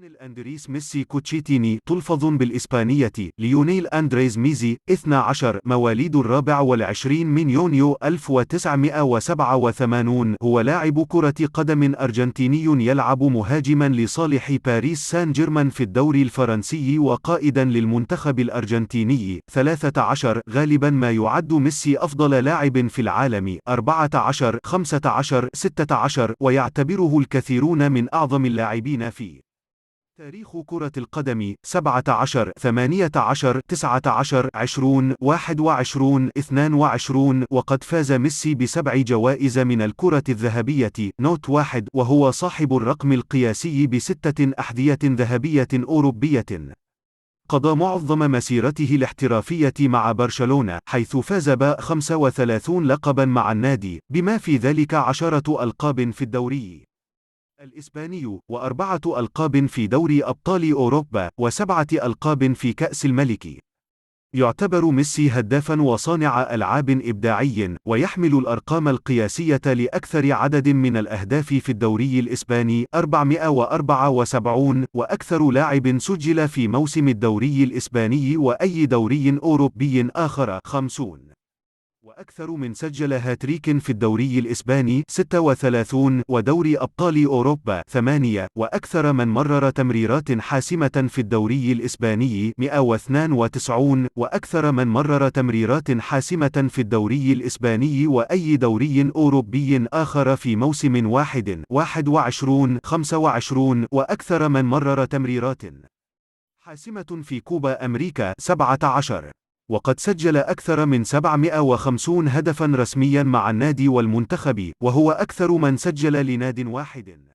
ليونيل أندريس ميسي كوتشيتيني تلفظ بالإسبانية ليونيل أندريز ميزي 12 مواليد 24 من يونيو 1987 هو لاعب كرة قدم أرجنتيني يلعب مهاجما لصالح باريس سان جيرمان في الدوري الفرنسي وقائدا للمنتخب الأرجنتيني 13 غالبا ما يعد ميسي أفضل لاعب في العالم 14 15 16 ويعتبره الكثيرون من أعظم اللاعبين في تاريخ كرة القدم 17 18 19 20 21 22 وقد فاز ميسي ب7 جوائز من الكرة الذهبية نوت 1 وهو صاحب الرقم القياسي ب6 أحذية ذهبية أوروبية. قضى معظم مسيرته الاحترافية مع برشلونة حيث فاز ب35 لقبا مع النادي بما في ذلك 10 ألقاب في الدوري الإسباني و4 ألقاب في دوري أبطال أوروبا و7 ألقاب في كأس الملك. يعتبر ميسي هدافا وصانع ألعاب إبداعي ويحمل الأرقام القياسية لأكثر عدد من الأهداف في الدوري الإسباني 474 وأكثر لاعب سجل في موسم الدوري الإسباني وأي دوري أوروبي آخر 50 وأكثر من سجل هاتريك في الدوري الإسباني 36 ودوري أبطال أوروبا 8 وأكثر من مرر تمريرات حاسمة في الدوري الإسباني 192 وأكثر من مرر تمريرات حاسمة في الدوري الإسباني وأي دوري أوروبي آخر في موسم واحد 21 25 وأكثر من مرر تمريرات حاسمة في كوبا أمريكا 17 وقد سجل أكثر من 750 هدفا رسميا مع النادي والمنتخب وهو أكثر من سجل لناد واحد.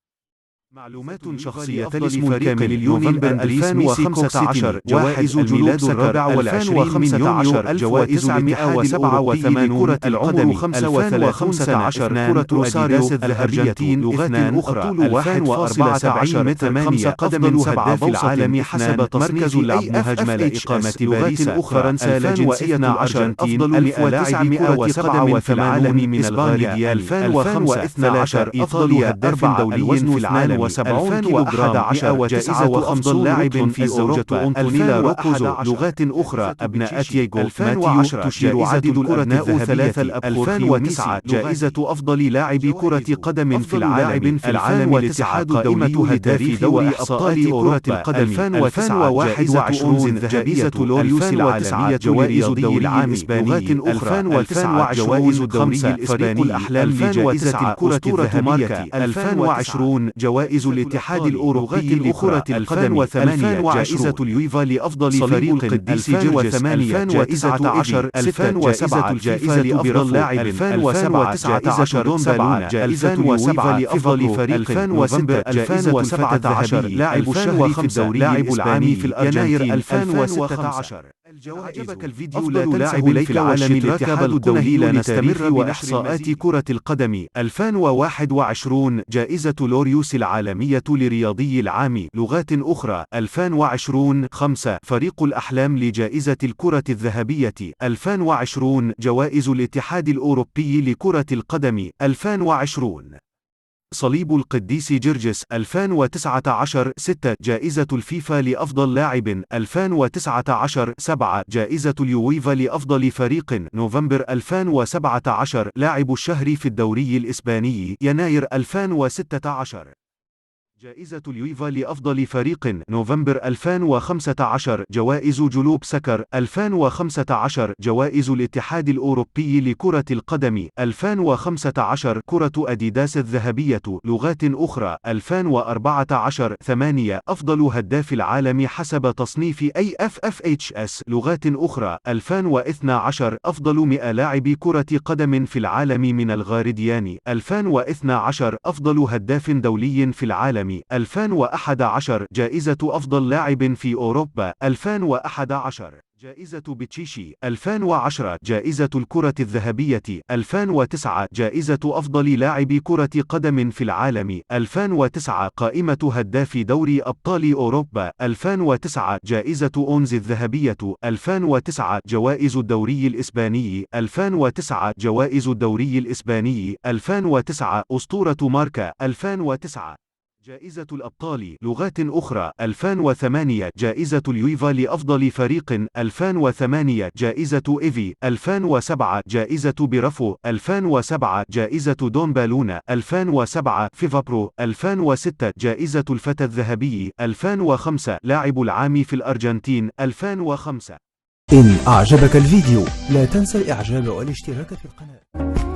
معلومات شخصية الاسم كامل نوفمبر 2015 جوائز الميلاد الرابع والعشرين من يونيو 1987 كرة القدم 2015 كرة روساريو الأرجنتين لغات أخرى 2014 متر قدم هداف العالم حسب تصنيف مهاجم لإقامة باريس فرنسا 2012 أفضل 1987 في العالم من الغالبية 2012 أفضل هداف دولي في العالم 70 كيلوغرام جائزة أفضل لاعب في أوروبا 2011 لغات أخرى أبناء تييغو 2010 تشير عدد الكرة ثلاث الأبخور 2009 جائزة أفضل لاعب كرة قدم في العالم 2009 قائمة هداف دوري أبطال أوروبا 2021 جائزة لوريوس العالمية جوائز الدوري العام لغات أخرى 2009 جوائز الدوري الإسباني الأحلام لجائزة الكرة الذهبية 2020 جوائز الاتحاد الأوروبي لكرة القدم 2008 جائزة اليويفا لأفضل فريق القديس جرجس 2010 2007 جائزة أفضل لاعب 2007 جائزة دومبالونا جائزة اليويفا لأفضل فريق 2006 جائزة 17 لاعب الشهر في الدوري لاعب العام في الأرجنتين 2016 عجبك الفيديو لا تنسه لايك في العالم الاتحاد الدولي لا نستمر بإحصاءات كرة القدم 2021 جائزة لوريوس العالمية لرياضي العام لغات أخرى 2020 5 فريق الأحلام لجائزة الكرة الذهبية 2020 جوائز الاتحاد الأوروبي لكرة القدم 2020 صليب القديس جرجس 2019 6 جائزة الفيفا لأفضل لاعب 2019 7 جائزة اليويفا لأفضل فريق نوفمبر 2017 لاعب الشهر في الدوري الإسباني يناير 2016 جائزة اليويفا لأفضل فريق نوفمبر 2015 جوائز جلوب سكر 2015 جوائز الاتحاد الأوروبي لكرة القدم 2015 كرة أديداس الذهبية لغات أخرى 2014 8 أفضل هداف العالم حسب تصنيف AFFHS لغات أخرى 2012 أفضل 100 لاعب كرة قدم في العالم من الغارديان 2012 أفضل هداف دولي في العالم 2011 جائزة أفضل لاعب في أوروبا 2011 جائزة بتشيشي 2010 جائزة الكرة الذهبية 2009 جائزة أفضل لاعب كرة قدم في العالم 2009 قائمة هداف دوري أبطال أوروبا 2009 جائزة أونز الذهبية 2009 جوائز الدوري الإسباني 2009 جوائز الدوري الإسباني 2009 أسطورة ماركا 2009 جائزة الأبطال لغات أخرى 2008 جائزة اليويفا لأفضل فريق 2008 جائزة إيفي 2007 جائزة برافو 2007 جائزة دون بالونا 2007 فيفا برو 2006 جائزة الفتى الذهبي 2005 لاعب العام في الأرجنتين 2005. إن أعجبك الفيديو لا تنسى الإعجاب والاشتراك في القناة.